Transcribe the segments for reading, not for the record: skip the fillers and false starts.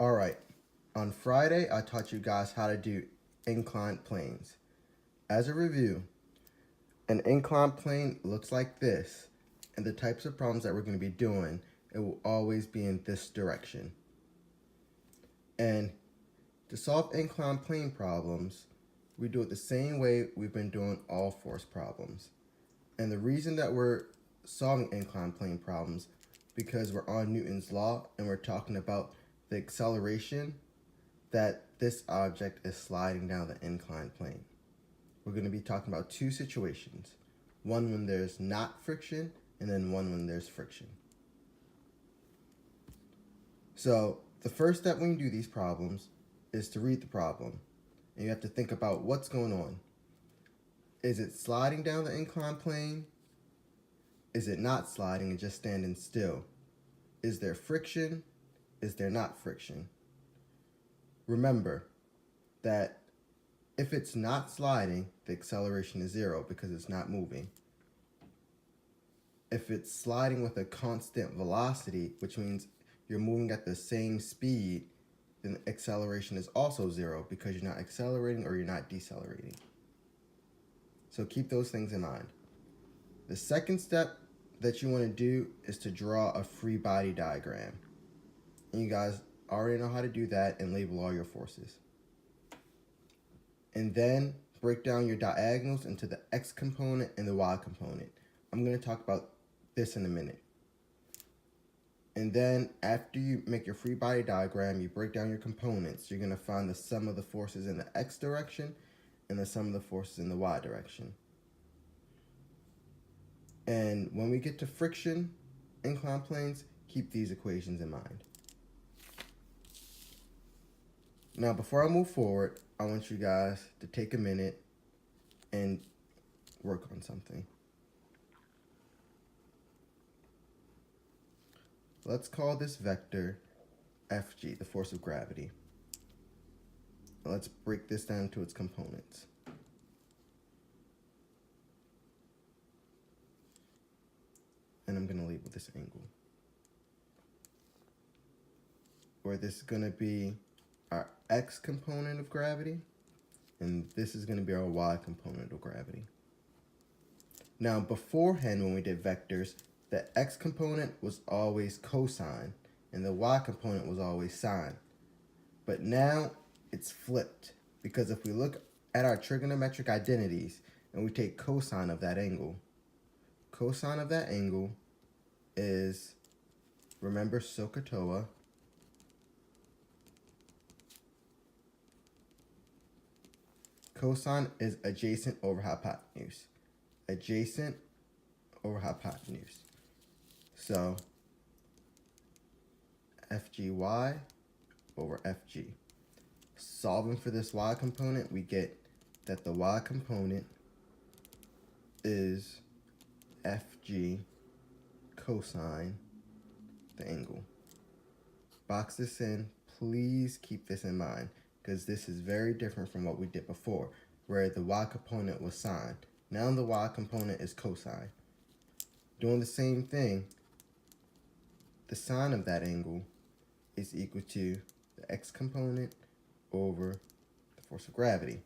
All right, on Friday, I taught you guys how to do inclined planes. As a review, an inclined plane looks like this, and the types of problems that we're going to be doing, it will always be in this direction. And to solve inclined plane problems, we do it the same way we've been doing all force problems. And the reason that we're solving inclined plane problems because we're on Newton's law and we're talking about the acceleration that this object is sliding down the inclined plane. We're going to be talking about two situations, one when there's not friction and then one when there's friction. So the first step when you do these problems is to read the problem, and you have to think about what's going on. Is it sliding down the inclined plane? Is it not sliding and just standing still? Is there friction? Is there not friction? Remember that if it's not sliding, the acceleration is 0 because it's not moving. If it's sliding with a constant velocity, which means you're moving at the same speed, then the acceleration is also 0 because you're not accelerating or you're not decelerating. So keep those things in mind. The second step that you want to do is to draw a free body diagram. And you guys already know how to do that and label all your forces. And then break down your diagonals into the x component and the y component. I'm going to talk about this in a minute. And then after you make your free body diagram, you break down your components. You're going to find the sum of the forces in the x direction and the sum of the forces in the y direction. And when we get to friction, inclined planes, keep these equations in mind. Now, before I move forward, I want you guys to take a minute and work on something. Let's call this vector Fg, the force of gravity. Let's break this down to its components. And I'm going to label this angle, where this is going to be our x component of gravity, and this is going to be our y component of gravity. Now, beforehand, when we did vectors, the x component was always cosine, and the y component was always sine. But now, it's flipped, because if we look at our trigonometric identities, and we take cosine of that angle is, remember SOHCAHTOA, cosine is adjacent over hypotenuse. Adjacent over hypotenuse. So, FGY over FG. Solving for this y component, we get that the y component is FG cosine the angle. Box this in. Please keep this in mind, because this is very different from what we did before, where the y component was sine. Now the y component is cosine. Doing the same thing, the sine of that angle is equal to the x component over the force of gravity.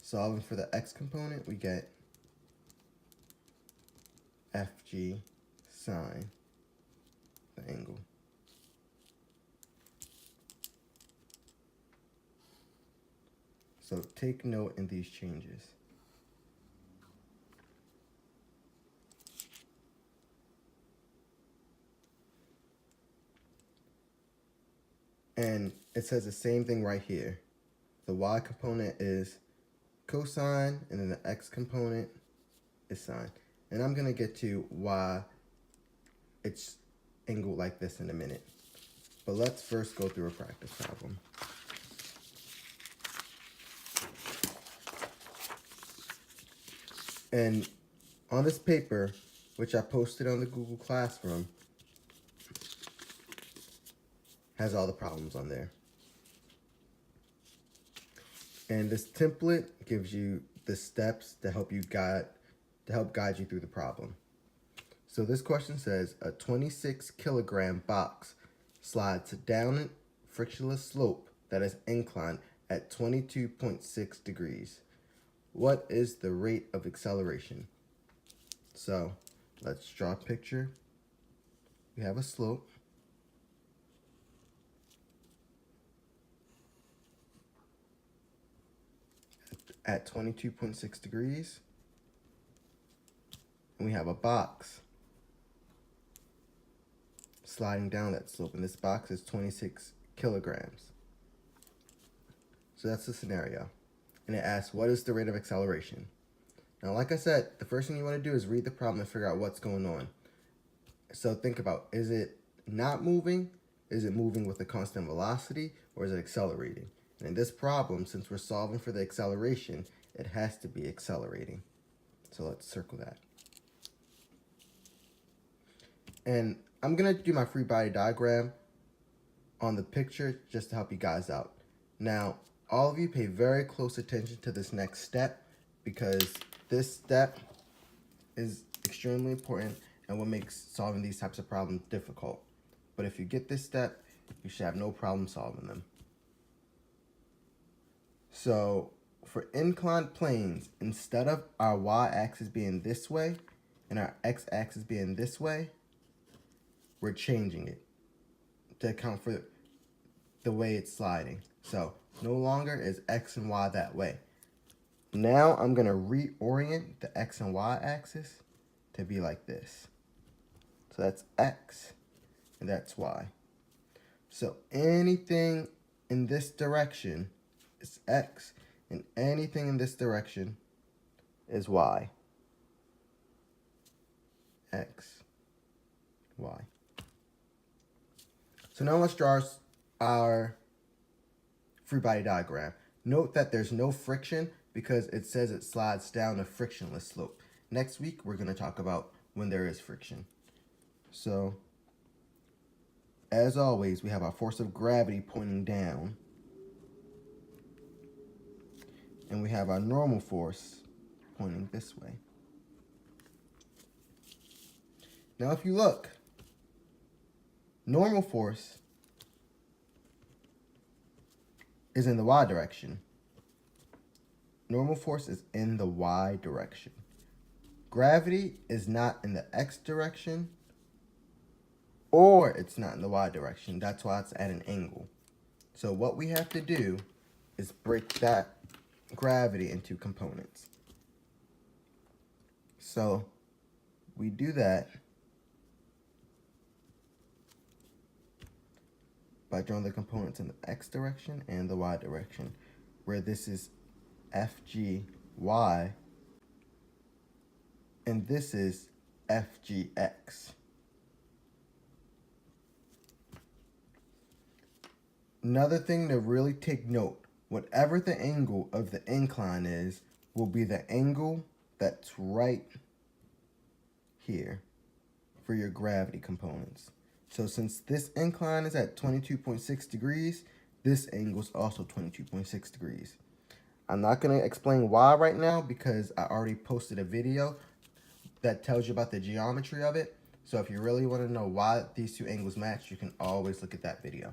Solving for the x component, we get Fg sine the angle. So take note in these changes. And it says the same thing right here. The y component is cosine, and then the x component is sine. And I'm going to get to why it's angled like this in a minute. But let's first go through a practice problem. And on this paper, which I posted on the Google Classroom, has all the problems on there. And this template gives you the steps to help guide you through the problem. So this question says a 26 kilogram box slides down frictionless slope that is inclined at 22.6 degrees. What is the rate of acceleration? So let's draw a picture. We have a slope. At 22.6 degrees. And we have a box sliding down that slope, and this box is 26 kilograms. So that's the scenario. And it asks, what is the rate of acceleration? Now, like I said, the first thing you want to do is read the problem and figure out what's going on. So think about, is it not moving? Is it moving with a constant velocity, or is it accelerating? And in this problem, since we're solving for the acceleration, it has to be accelerating. So let's circle that. And I'm going to do my free body diagram on the picture just to help you guys out. Now, all of you pay very close attention to this next step, because this step is extremely important and what makes solving these types of problems difficult. But if you get this step, you should have no problem solving them. So for inclined planes, instead of our y-axis being this way and our x-axis being this way, we're changing it to account for the way it's sliding. So no longer is x and y that way. Now I'm going to reorient the x and y axis to be like this. So that's x and that's y. So anything in this direction is x, and anything in this direction is y. X, y. So now let's draw our free body diagram. Note that there's no friction because it says it slides down a frictionless slope. Next week, we're going to talk about when there is friction. So, as always, we have our force of gravity pointing down. And we have our normal force pointing this way. Now, if you look, normal force is in the y direction. Normal force is in the y direction. Gravity is not in the x direction, or it's not in the y direction. That's why it's at an angle. So what we have to do is break that gravity into components. So we do that by drawing the components in the x direction and the y direction, where this is FGY and this is FGX. Another thing to really take note, whatever the angle of the incline is, will be the angle that's right here for your gravity components. So since this incline is at 22.6 degrees, this angle is also 22.6 degrees. I'm not going to explain why right now because I already posted a video that tells you about the geometry of it. So if you really want to know why these two angles match, you can always look at that video.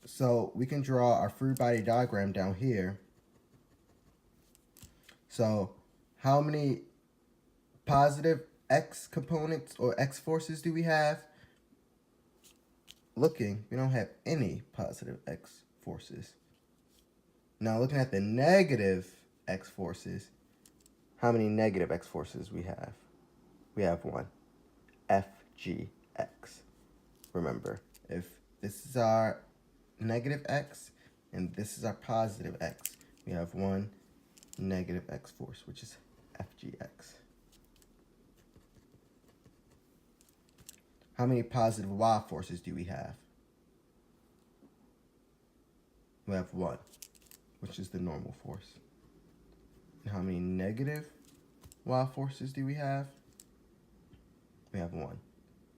So we can draw our free body diagram down here. So how many positive x components or x forces do we have? Looking, we don't have any positive x forces. Now looking at the negative x forces, how many negative x forces we have? We have one, FGX. Remember, if this is our negative x and this is our positive x, we have one negative x force, which is FGX. How many positive y forces do we have? We have one, which is the normal force. And how many negative y forces do we have? We have one,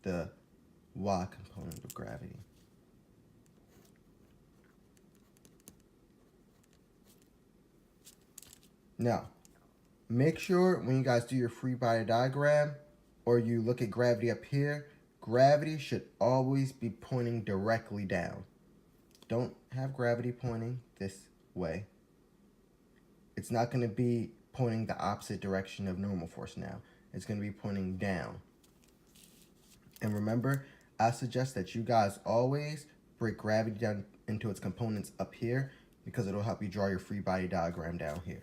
the y component of gravity. Now, make sure when you guys do your free body diagram or you look at gravity up here, gravity should always be pointing directly down. Don't have gravity pointing this way. It's not going to be pointing the opposite direction of normal force now. It's going to be pointing down. And remember, I suggest that you guys always break gravity down into its components up here because it'll help you draw your free body diagram down here.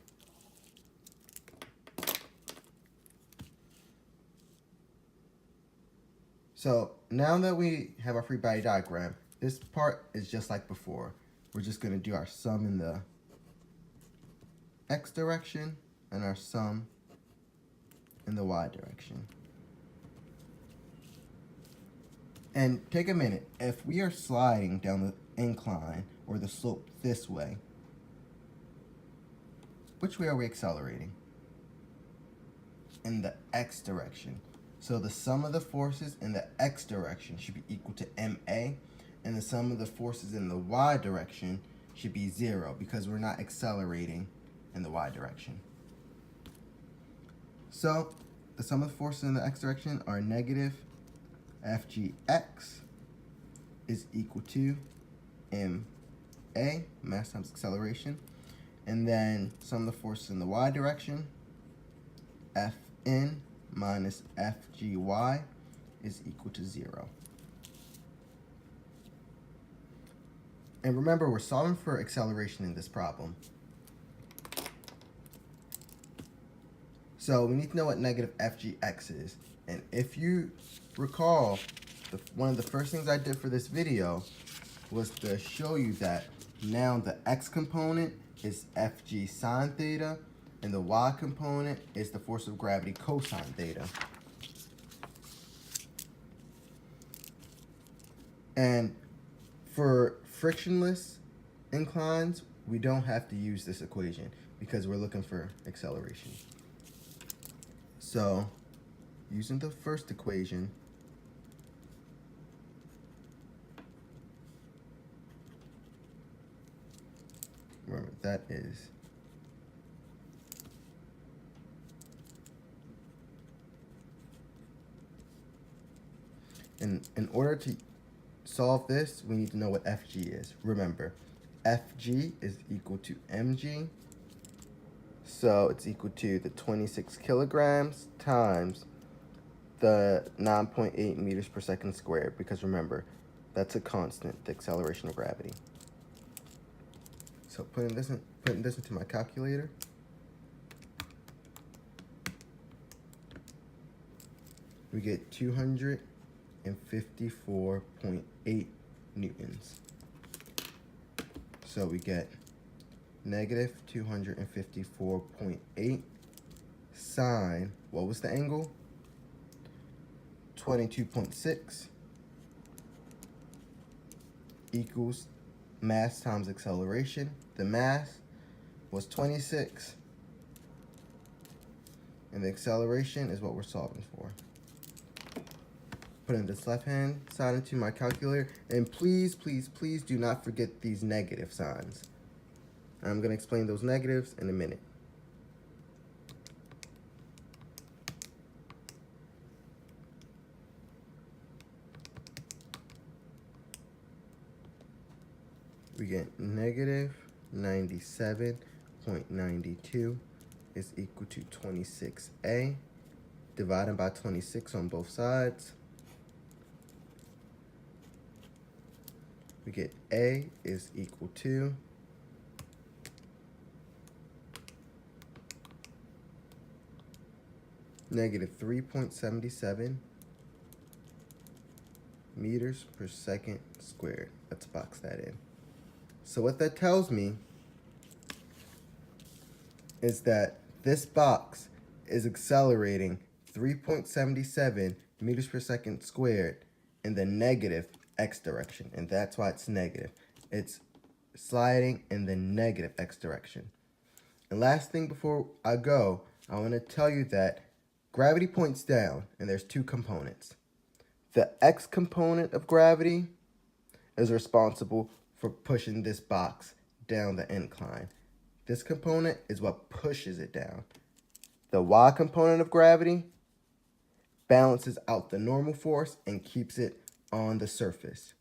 So now that we have our free body diagram, this part is just like before. We're just going to do our sum in the x direction and our sum in the y direction. And take a minute, if we are sliding down the incline or the slope this way, which way are we accelerating? In the x direction. So the sum of the forces in the x direction should be equal to ma, and the sum of the forces in the y direction should be 0 because we're not accelerating in the y direction. So the sum of the forces in the x direction are negative Fgx is equal to ma, mass times acceleration, and then sum of the forces in the y direction, Fn minus Fgy is equal to 0. And remember, we're solving for acceleration in this problem. So we need to know what negative Fgx is. And if you recall, one of the first things I did for this video was to show you that now the x component is Fg sine theta, and the y component is the force of gravity cosine theta. And for frictionless inclines, we don't have to use this equation because we're looking for acceleration. So using the first equation, remember that is in order to solve this, we need to know what Fg is. Remember, Fg is equal to mg, so it's equal to the 26 kilograms times the 9.8 meters per second squared, because remember, that's a constant, the acceleration of gravity. So putting this into my calculator, we get 254.8 newtons. So we get negative 254.8 sine, what was the angle? 22.6 equals mass times acceleration. The mass was 26, and the acceleration is what we're solving for. Putting this left hand side into my calculator, and please, please, please do not forget these negative signs. I'm going to explain those negatives in a minute. We get negative 97.92 is equal to 26a, divided by 26 on both sides. We get a is equal to negative 3.77 meters per second squared. Let's box that in. So what that tells me is that this box is accelerating 3.77 meters per second squared in the negative x direction, and that's why it's negative. It's sliding in the negative x direction. And last thing before I go, I want to tell you that gravity points down, and there's two components. The x component of gravity is responsible for pushing this box down the incline. This component is what pushes it down. The y component of gravity balances out the normal force and keeps it on the surface.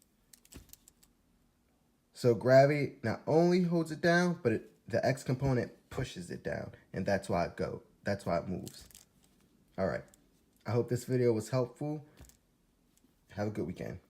So gravity not only holds it down, but the X component pushes it down, and that's why it moves. All right. I hope this video was helpful. Have a good weekend.